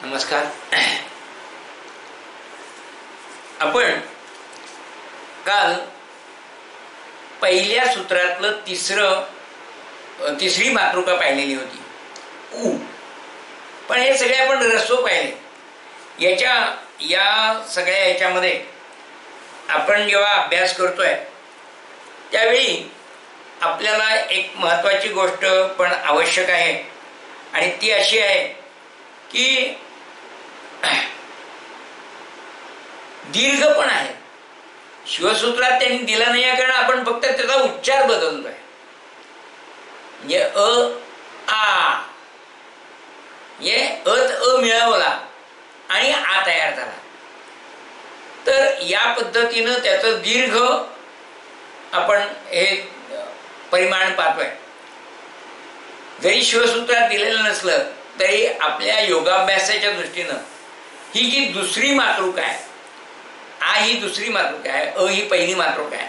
नमस्कार. आपण काल पहिल्या सूत्रातलं तिसरी मातृका पाहिलेली होती, उ. पण हे सगळे आपण ऱ्हस्व पाहिले. या सगळ्या याच्यामध्ये आपण जेव्हा अभ्यास करतोय त्यावेळी आपल्याला एक महत्त्वाची गोष्ट पण आवश्यक आहे, आणि ती अशी आहे की दीर्घ पण आहे. शिवसूत्रात त्यांनी दिला नाही आहे, कारण आपण फक्त त्याचा उच्चार बदलतोय. म्हणजे आ मिळवला आणि आ तयार झाला. तर या पद्धतीनं त्याचं दीर्घ आपण हे परिमाण पाहतोय. जरी शिवसूत्रात दिलेलं नसलं तरी आपल्या योगाभ्यासाच्या दृष्टीनं ही जी दुसरी मातृका आहे, आ ही दुसरी मातृका आहे, अ ही पहिली मातृका आहे.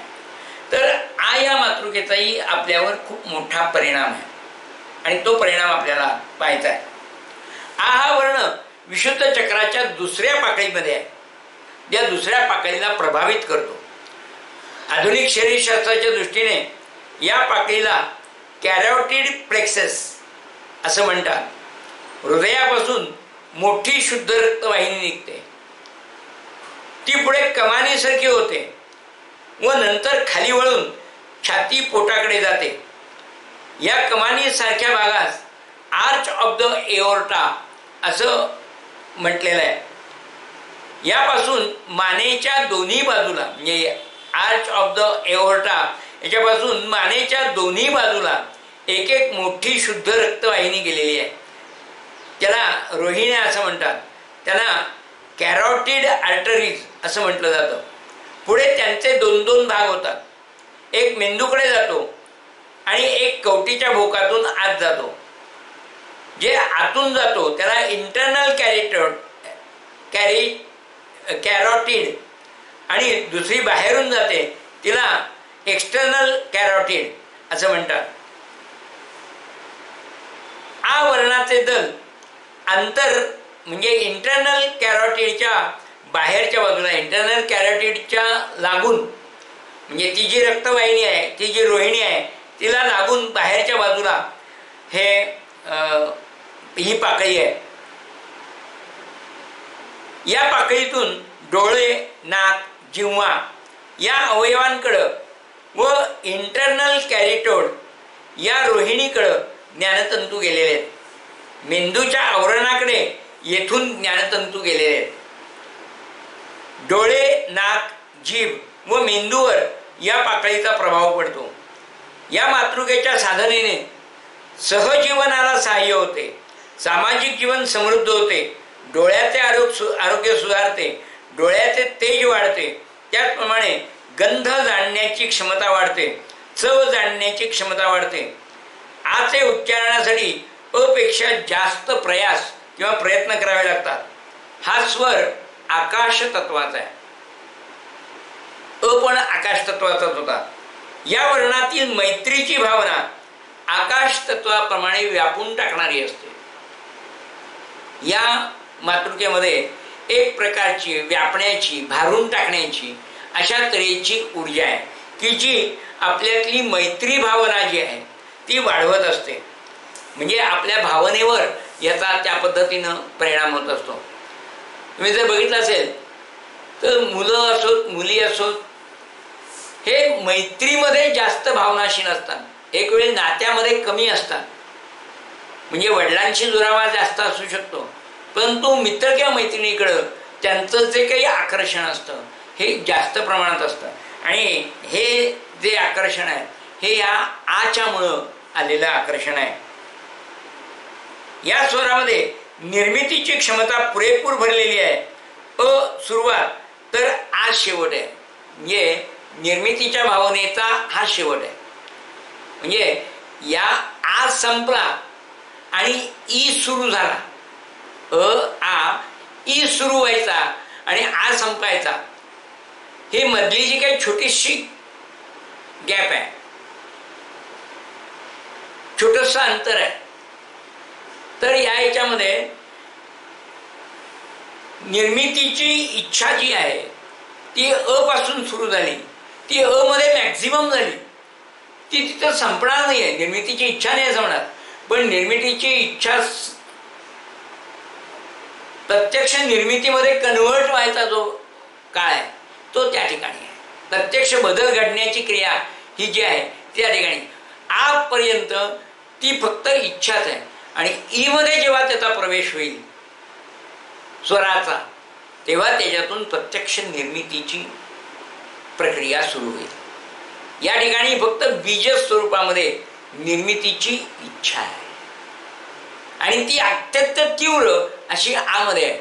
तर आ या मातृकेचाही आपल्यावर खूप मोठा परिणाम आहे, आणि तो परिणाम आपल्याला पाहायचा आहे. आ हा वर्ण विशुद्ध चक्राच्या दुसऱ्या पाकळीमध्ये आहे, ज्या दुसऱ्या पाकळीला प्रभावित करतो. आधुनिक शरीरशास्त्राच्या दृष्टीने या पाकळीला कॅरोटिड प्लेक्सस असं म्हणतात. हृदयापासून मोठी शुद्ध रक्तवाहिनी निघते. ती पुढे कमानीसारखी होते व नंतर खाली वळून छाती पोटाकडे जाते. या कमानीसारख्या भागास आर्च ऑफ द एओर्टा असं म्हटलेलं आहे. यापासून मानेच्या दोन्ही बाजूला, म्हणजे आर्च ऑफ द एओर्टा याच्यापासून मानेच्या दोन्ही बाजूला एक एक मोठी शुद्ध रक्तवाहिनी गेलेली आहे. त्याला रोहिण्या असं म्हणतात. त्यांना कॅरोटिड आर्टरीज असं म्हटलं जातं. पुढे त्यांचे दोन दोन भाग होतात. एक मेंदूकडे जातो आणि एक कवटीच्या भोकातून आत जातो. जे आतून जातो त्याला इंटरनल कॅरोटिड, आणि दुसरी बाहेरून जाते तिला एक्सटर्नल कॅरोटिड असं म्हणतात. आ वर्णाचे दल अंतर म्हणजे इंटरनल कॅरोटिडच्या बाहेरच्या बाजूला, इंटरनल कॅरोटिडच्या लागून, म्हणजे ती जी रक्तवाहिनी आहे, ती जी रोहिणी आहे, तिला लागून बाहेरच्या बाजूला ही पाकळी आहे. या पाकळीतून डोळे, नाक, जिव्हा या अवयवांकडं व इंटरनल कॅरिटोड या रोहिणीकडं ज्ञानतंतू गेलेले आहेत. मेंदूच्या आवरणाकडे येथून ज्ञानतंतू गेलेले आहेत. डोळे, नाक, जीभ व मेंदूवर या पाकळीचा प्रभाव पडतो. या मातृकेच्या साधनेने सहजीवनाला सहाय्य होते, सामाजिक जीवन समृद्ध होते, डोळ्याचे आरोग्य सुधारते, डोळ्याचे तेज वाढते, त्याचप्रमाणे गंध जाणण्याची क्षमता वाढते, चव जाणण्याची क्षमता वाढते. आचे उच्चारणासाठी अपेक्षा जास्त प्रयास किंवा प्रयत्न करावे लागतात. हा स्वर आकाश तत्वाचा आहे. पण आकाश तत्वाचाच होता. या वर्णातील मैत्रीची भावना आकाश तत्वाप्रमाणे व्यापून टाकणारी असते. या मातृकेमध्ये एक प्रकारची व्यापण्याची, भारून टाकण्याची अशा तऱ्हेची ऊर्जा आहे की जी आपल्यातली मैत्री भावना जी आहे ती वाढवत असते. म्हणजे आपल्या भावनेवर याचा त्या पद्धतीनं परिणाम होत असतो. तुम्ही जर बघितलं असेल तर मुलं असोत, मुली असोत, हे मैत्रीमध्ये जास्त भावनाशील असतात, एक वेळ नात्यामध्ये कमी असतात. म्हणजे वडिलांशी दुरावा जास्त असू शकतो, परंतु मित्र किंवा मैत्रिणीकडं त्यांचं जे काही आकर्षण असतं हे जास्त प्रमाणात असतं. आणि हे जे आकर्षण आहे हे या आच्यामुळं आलेलं आकर्षण आहे. या स्वरामध्ये निर्मितीची क्षमता पुरेपूर भरलेली आहे. सुरुवात तर आज शेवट आहे. म्हणजे निर्मितीच्या भावनेचा हा शेवट आहे. म्हणजे या आज संपला आणि ई सुरू झाला. ई सुरू व्हायचा आणि आ संपायचा. ही मधली जी काही छोटीशी गॅप आहे, छोटंसं अंतर आहे. तर या याच्यामध्ये निर्मितीची इच्छा जी आहे ती अ पासून सुरू झाली, ती अ मध्ये मॅक्झिमम झाली, ती तिथं संपणार नाही आहे. निर्मितीची इच्छा नाही संपणार, पण निर्मितीची इच्छा प्रत्यक्ष निर्मितीमध्ये कन्व्हर्ट व्हायचा जो काळ आहे तो त्या ठिकाणी आहे. प्रत्यक्ष बदल घडण्याची क्रिया ही जी आहे त्या ठिकाणी आजपर्यंत ती फक्त इच्छाच आहे. आणि ई मध्ये जेव्हा त्याचा प्रवेश होईल स्वराचा, तेव्हा त्याच्यातून प्रत्यक्ष निर्मितीची प्रक्रिया सुरू होईल. या ठिकाणी फक्त बीज स्वरूपामध्ये निर्मितीची इच्छा आहे आणि ती अत्यंत तीव्र अशी आ मध्ये आहे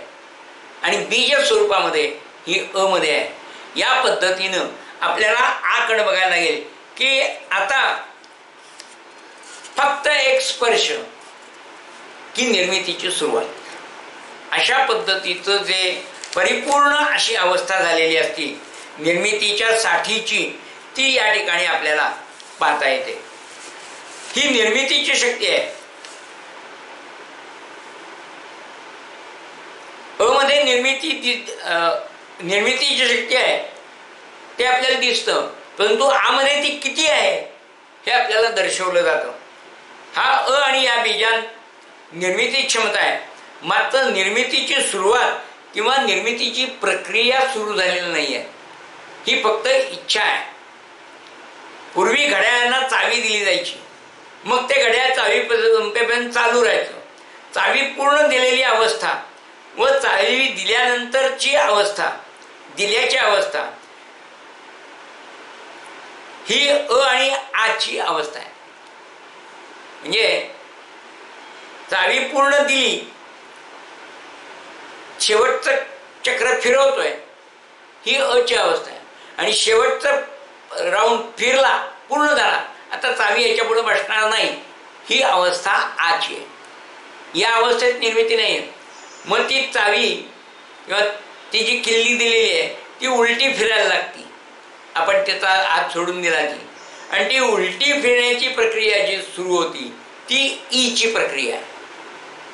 आणि बीज स्वरूपामध्ये ही अ मध्ये आहे. या पद्धतीनं आपल्याला आकडे बघायला लागेल की आता फक्त एक स्पर्श की निर्मितीची सुरुवात, अशा पद्धतीचं जे परिपूर्ण अशी अवस्था झालेली असती निर्मितीच्या साठीची, ती या ठिकाणी आपल्याला पाहता येते. ही निर्मितीची शक्ती आहे. अ मध्ये निर्मितीची शक्ती आहे ते आपल्याला दिसतं, परंतु आ मध्ये ती किती आहे हे आपल्याला दर्शवलं जातं. हा अ आणि या बीजात निर्मिती क्षमता आहे, मात्र निर्मितीची सुरुवात किंवा निर्मितीची प्रक्रिया सुरू झालेली नाही आहे. ही फक्त इच्छा आहे. पूर्वी घड्याळांना चावी दिली जायची, मग ते घड्याळ चावीपर्यंत चालू राहायचं. चावी पूर्ण दिलेली अवस्था व चावी दिल्यानंतरची अवस्था, दिल्याची अवस्था ही अ आणि आची अवस्था आहे. म्हणजे चावी पूर्ण दिली, शेवटचं चक्र फिरवतोय, ही अ ची अवस्था आहे. आणि शेवटचा राऊंड फिरला, पूर्ण झाला, आता चावी याच्या पुढे बसणार नाही, ही अवस्था आची आहे. या अवस्थेत निर्मिती नाही आहे. मग ती चावी किंवा ती जी किल्ली दिलेली आहे ती उलटी फिरायला लागती, आपण त्याचा हात सोडून दिला की, आणि ती उलटी फिरण्याची प्रक्रिया जी सुरू होती ती ई ची प्रक्रिया आहे.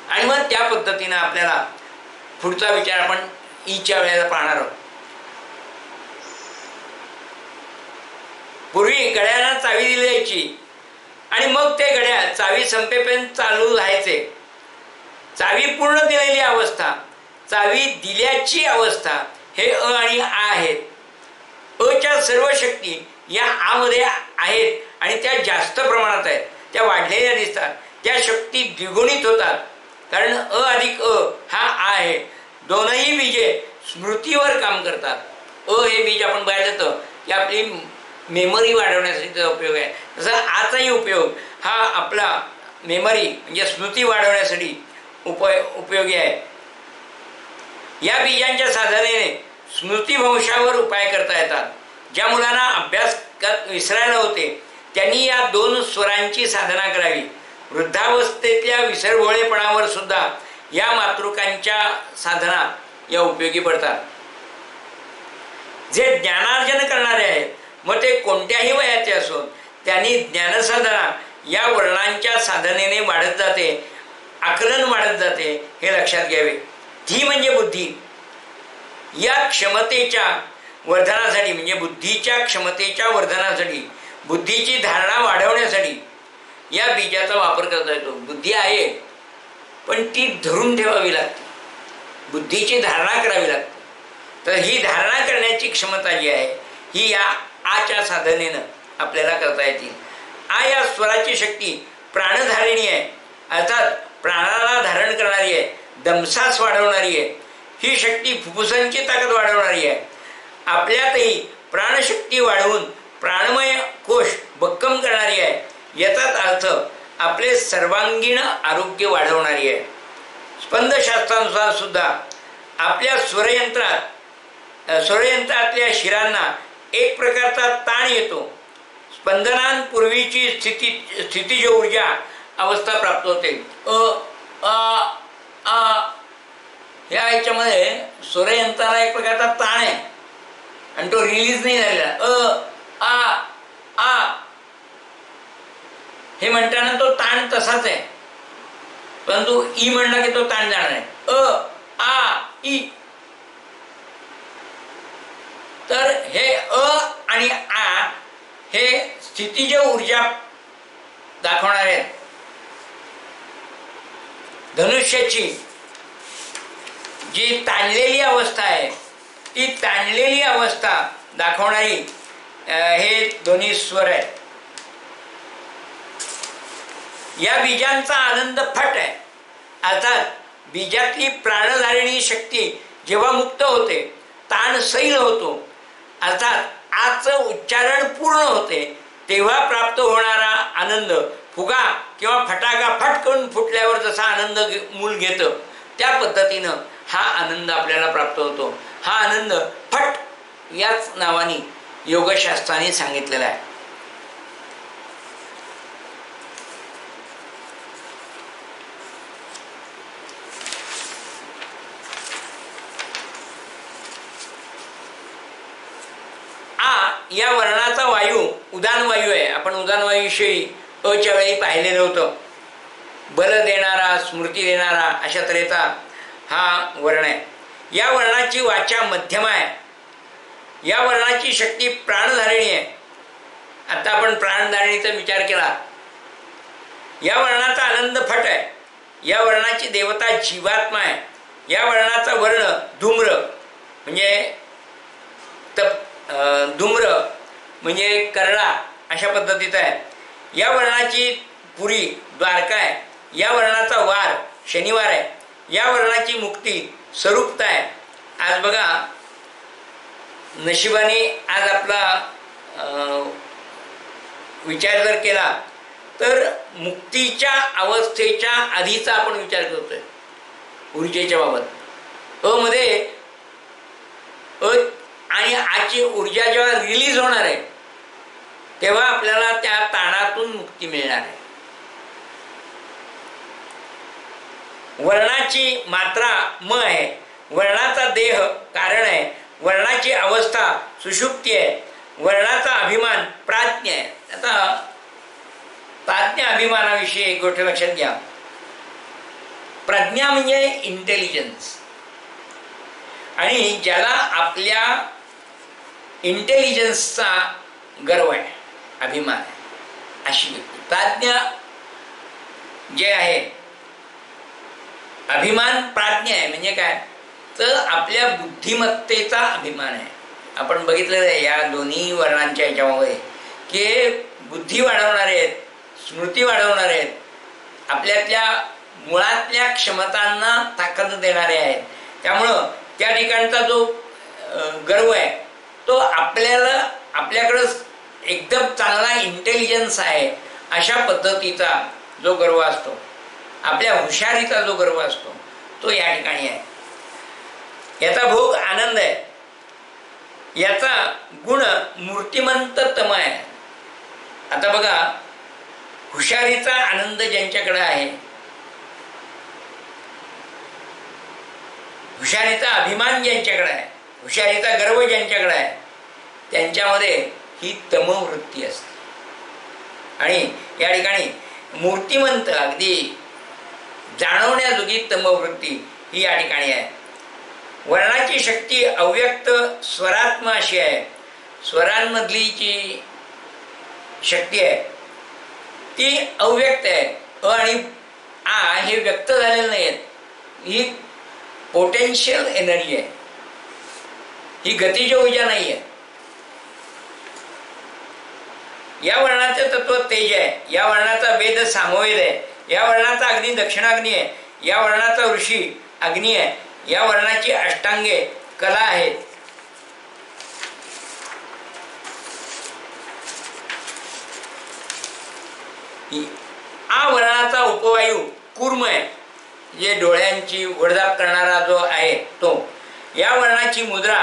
आणि मग त्या पद्धतीनं आपल्याला पुढचा विचार आपण ई च्या वेळेला पाहणार आहोत. पूर्वी घड्याळांना चावी दिली जायची आणि मग ते घड्याळ चावी संपेपर्यंत चालू राहायचे. चावी पूर्ण दिलेली अवस्था, चावी दिल्याची अवस्था हे अ आणि आ आहेत. अ च्या सर्व शक्ती या आ मध्ये आहेत आणि त्या जास्त प्रमाणात आहेत, त्या वाढलेल्या दिसतात. त्या शक्ती द्विगुणित होतात, कारण अ अधिक अ हा आ आहे. दोनही बीजे स्मृतीवर काम करतात. अ हे बीज आपण पाहिलं जातं की आपली मेमरी वाढवण्यासाठी त्याचा उपयोग आहे, तसा आचाही उपयोग हा आपला मेमरी म्हणजे स्मृती वाढवण्यासाठी उपयोगी आहे. या बीजांच्या साधनेने स्मृतिभ्रंशावर उपाय करता येतात. ज्या मुलांना अभ्यास विसरायला होते त्यांनी या दोन स्वरांची साधना करावी. वृद्धावस्थेतल्या विसरभोळेपणावर सुद्धा या मातृकांच्या साधना या उपयोगी पडतात. जे ज्ञानार्जन करणारे आहेत, मग ते कोणत्याही वयाचे असोत, त्यांनी ज्ञानसाधना या वर्णांच्या साधनेने वाढत जाते, आकलन वाढत जाते, हे लक्षात घ्यावे. धी म्हणजे बुद्धी. या क्षमतेच्या वर्धनासाठी म्हणजे बुद्धीच्या क्षमतेच्या वर्धनासाठी, बुद्धीची धारणा वाढवण्यासाठी या बीजाचा वापर करता येतो. बुद्धी आहे पण ती धरून ठेवावी लागते, बुद्धीची धारणा करावी लागते. तर ही धारणा करण्याची क्षमता जी आहे ही या आच्या साधनेनं आपल्याला करता येतील. आ या स्वराची शक्ती प्राणधारिणी आहे, अर्थात प्राणाला धारण करणारी आहे, दमसास वाढवणारी आहे. ही शक्ती फुफ्फुसांची ताकद वाढवणारी आहे. आपल्यातही प्राणशक्ती वाढवून प्राणमय कोश भक्कम करणारी आहे. याचाच अर्थ आपले सर्वांगीण आरोग्य वाढवणारी आहे. स्पंदशास्त्रानुसार सुद्धा आपल्या स्वरयंत्रातल्या शिरांना एक प्रकारचा ताण येतो. स्पंदनांपूर्वीची स्थितीज ऊर्जा अवस्था प्राप्त होते. ह्या याच्यामध्ये स्वरयंत्राला एक प्रकारचा ताण आहे आणि तो रिलीज नाही झालेला. हे म्हणताना तो ताण तसाच आहे, परंतु ई म्हणला की तो ताण जाणार आहे. तर हे अ आणि आ हे स्थितिज ऊर्जा दाखवणार आहेत. धनुष्याची जी ताणलेली अवस्था आहे ती ताणलेली अवस्था दाखवणारी हे दोन्ही स्वर आहेत. या बीजांचा आनंद फट आहे, अर्थात बीजातली प्राणधारिणी शक्ती जेव्हा मुक्त होते, ताण सैल होतो, अर्थात आजचं उच्चारण पूर्ण होते, तेव्हा प्राप्त होणारा आनंद फुगा किंवा फटाका फटकन फुटल्यावर जसा आनंद मूल घेतं त्या पद्धतीनं हा आनंद आपल्याला प्राप्त होतो. हा आनंद फट याच नावाने योगशास्त्राने सांगितलेला आहे. या वर्णाचा वायू उदान वायू आहे. आपण उदान वायूविषयी अच्या वेळी पाहिलेलं होतं. बल देणारा, स्मृती देणारा अशा तऱ्हेचा हा वर्ण आहे. या वर्णाची वाचा मध्यम आहे. या वर्णाची शक्ती प्राणधारिणी आहे. आता आपण प्राणधारिणीचा विचार केला. या वर्णाचा आनंद फट आहे. या वर्णाची देवता जीवात्मा आहे. या वर्णाचा वर्ण धूम्र म्हणजे धूम्र म्हणजे करळा अशा पद्धतीचा आहे. या वर्णाची पुरी द्वारका आहे. या वर्णाचा वार शनिवार आहे. या वर्णाची मुक्ती स्वरूपता आहे. आज बघा नशिबाने आज आपला विचार जर केला तर मुक्तीच्या अवस्थेच्या आधीचा आपण विचार करतोय ऊर्जेच्या बाबत. मध्ये आणि आजची ऊर्जा जेव्हा रिलीज होणार आहे तेव्हा आपल्याला त्या ताणातून मुक्ती मिळणार आहे. वर्णाची मात्रा म आहे. वर्णाचा देह कारण आहे. वर्णाची अवस्था सुषुप्ती आहे. वर्णाचा अभिमान प्राज्ञ आहे. आता प्राज्ञ अभिमानाविषयी एक गोष्ट लक्षात घ्या. प्रज्ञा म्हणजे इंटेलिजन्स, आणि ज्याला आपल्या इंटेलिजन्सचा गर्व आहे, अभिमान आहे, अशी व्यक्ती. प्राज्ञ जे आहे, अभिमान प्राज्ञ आहे म्हणजे काय तर आपल्या बुद्धिमत्तेचा अभिमान आहे. आपण बघितलेलं आहे या दोन्ही वर्णांच्या ह्याच्यामध्ये की बुद्धी वाढवणारे आहेत, स्मृती वाढवणारे आहेत, आपल्यातल्या मुळातल्या क्षमतांना ताकद देणारे आहेत. त्यामुळं त्या ठिकाणचा जो गर्व आहे तो आपल्याकडं एकदम चांगला इंटेलिजन्स आहे अशा पद्धतीचा जो गर्व असतो, आपल्या हुशारीचा जो गर्व असतो तो या ठिकाणी आहे. याचा भोग आनंद आहे. याचा गुण मूर्तिमंततम आहे. आता बघा हुशारीचा आनंद ज्यांच्याकडे आहे, हुशारीचा अभिमान ज्यांच्याकडे आहे, हुशारीचा गर्व ज्यांच्याकडे आहे, त्यांच्यामध्ये ही तमवृत्ती असते. आणि या ठिकाणी मूर्तिमंत अगदी जाणवण्याजोगी तमवृत्ती ही या ठिकाणी आहे. वर्णाची शक्ती अव्यक्त स्वरात्मा अशी आहे. स्वरांमधली जी शक्ती आहे ती अव्यक्त आहे. अ आणि आ हे व्यक्त झालेले नाही आहेत. ही पोटेन्शियल एनर्जी आहे, ही गतिज ऊर्जा नाही आहे. या वर्णाचे तत्व तेज आहे. या वर्णाचा वेद सामवेद आहे. या वर्णाचा अग्नी दक्षिणाग्नी आहे. या वर्णाचा ऋषी अग्नी आहे. या वर्णाची अष्टांगे कला आहेत. आ वर्णाचा उपवायू कूर्म आहे, जे डोळ्यांची वडदाप करणारा जो आहे तो. या वर्णाची मुद्रा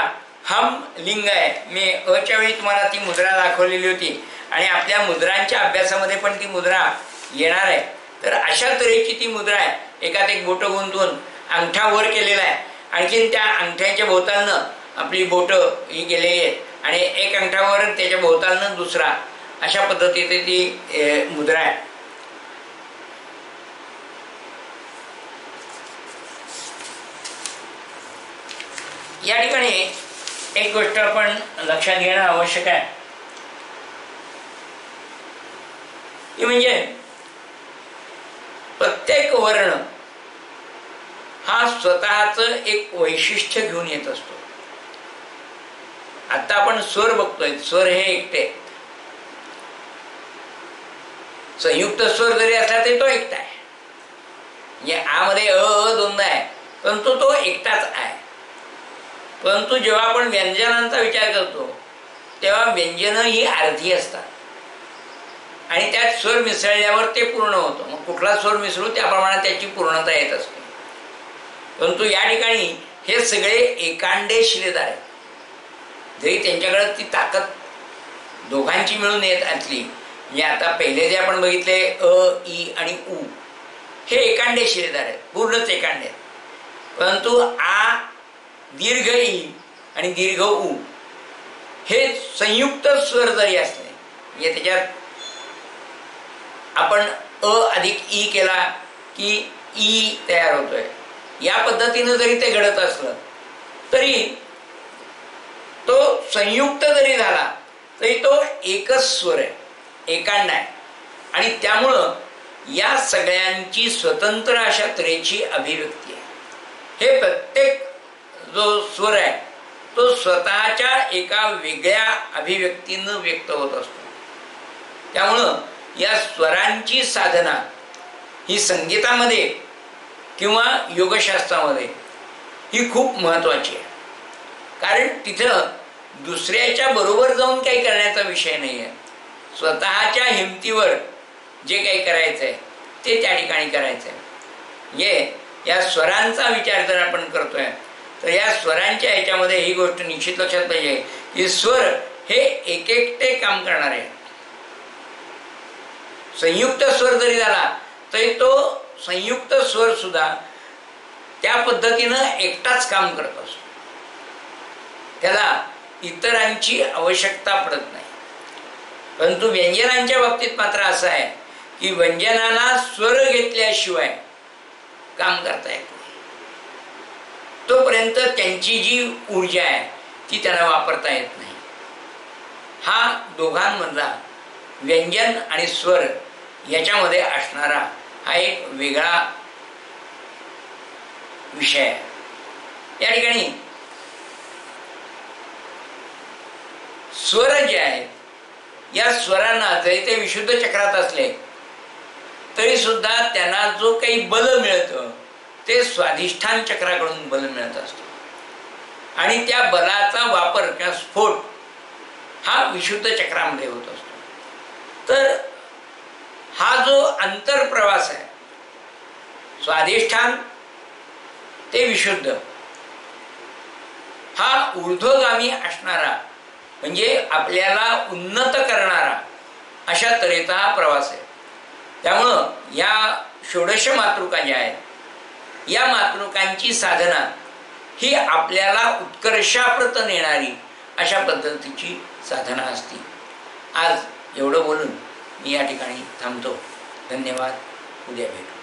हम लिंग आहे. मी अच्या वेळी तुम्हाला ती मुद्रा दाखवलेली होती आणि आपल्या मुद्रांच्या अभ्यासामध्ये पण ती मुद्रा येणार आहे. तर अशा तऱ्हेची ती मुद्रा आहे. एकात एक बोटं गुंतवून अंगठा वर केलेला आहे, आणखीन त्या अंगठ्याच्या भोवतालनं आपली बोटं ही गेलेली आहेत आणि एक अंगठावर त्याच्या भोवतालनं दुसरा, अशा पद्धतीने ती मुद्रा आहे. या ठिकाणी एक गोष्ट आपण लक्षात घेणं आवश्यक आहे, ती म्हणजे प्रत्येक वर्ण हा स्वतःचं एक वैशिष्ट्य घेऊन येत असतो. आता आपण स्वर बघतोय, स्वर हे एकटे, संयुक्त स्वर जरी असला तरी तो एकटा आहे. म्हणजे आमध्ये दोनदा आहे, परंतु तो एकटाच आहे. परंतु जेव्हा आपण व्यंजनांचा विचार करतो तेव्हा व्यंजन ही अर्धी असतात आणि त्यात स्वर मिसळल्यावर ते पूर्ण होतं. मग कुठला स्वर मिसळू त्याप्रमाणे त्याची पूर्णता येत असते. परंतु या ठिकाणी हे सगळे एकांडे शिलेदार आहेत. जरी त्यांच्याकडे ती ताकद दोघांची मिळून येत असली, म्हणजे आता पहिले जे आपण बघितले ई आणि उ, हे एकांडे शिलेदार आहेत, पूर्णच एकांडे आहेत. परंतु आ, दीर्घ ई आणि दीर्घ उ हे संयुक्त स्वर जरी असले, म्हणजे त्याच्यात आपण अधिक ई केला की ई तयार होतोय, या पद्धतीनं जरी ते घडत असलं तरी तो संयुक्त जरी झाला तरी तो एकच स्वर आहे, एकांड आहे. आणि त्यामुळं या सगळ्यांची स्वतंत्र अशा तऱ्हेची अभिव्यक्ती आहे. हे प्रत्येक जो स्वर आहे तो स्वतःच्या एका वेगळ्या अभिव्यक्तीनं व्यक्त होत असतो. त्यामुळं या स्वरांची साधना ही संगीतामध्ये किंवा योगशास्त्रामध्ये ही खूप महत्त्वाची आहे. कारण तिथं दुसऱ्याच्या बरोबर जाऊन काही करण्याचा विषय नाही आहे. स्वतःच्या हिमतीवर जे काही करायचं आहे ते त्या ठिकाणी करायचं आहे. म्हणजे या स्वरांचा विचार जर आपण करतोय तर या स्वरांच्या ह्याच्यामध्ये ही गोष्ट निश्चित लक्षात पाहिजे की स्वर हे एक एकटे काम करणारे. संयुक्त स्वर जरी झाला तरी तो संयुक्त स्वर सुद्धा त्या पद्धतीनं एकटाच काम करत असतो. त्याला इतरांची आवश्यकता पडत नाही. परंतु व्यंजनांच्या बाबतीत मात्र असं आहे की व्यंजनाला स्वर घेतल्याशिवाय काम करता येत नाही. तोपर्यंत त्यांची जी ऊर्जा आहे ती त्यांना वापरता येत नाही. हा दोघांमधला व्यंजन आणि स्वर याच्यामध्ये असणारा हा एक वेगळा विषय आहे. या ठिकाणी स्वर जे आहेत या स्वरांना जरी ते विशुद्ध चक्रात असले तरी सुद्धा त्यांना जो काही बल मिळतं ते स्वाधिष्ठान चक्राकडून बल मिळत असतो. आणि त्या बलाचा वापर किंवा स्फोट हा विशुद्ध चक्रामध्ये होत असतो. तर हा जो अंतरप्रवास आहे स्वाधिष्ठान ते विशुद्ध, हा ऊर्ध्वगामी असणारा म्हणजे आपल्याला उन्नत करणारा अशा तऱ्हेचा हा प्रवास आहे. त्यामुळं या षोडश मातृका ज्या आहेत या मातृकांची साधना ही आपल्याला उत्कर्षाप्रत नेणारी अशा पद्धतीची साधना असते. आज एवढं बोलून मी या ठिकाणी थांबतो. धन्यवाद. उद्या भेटू.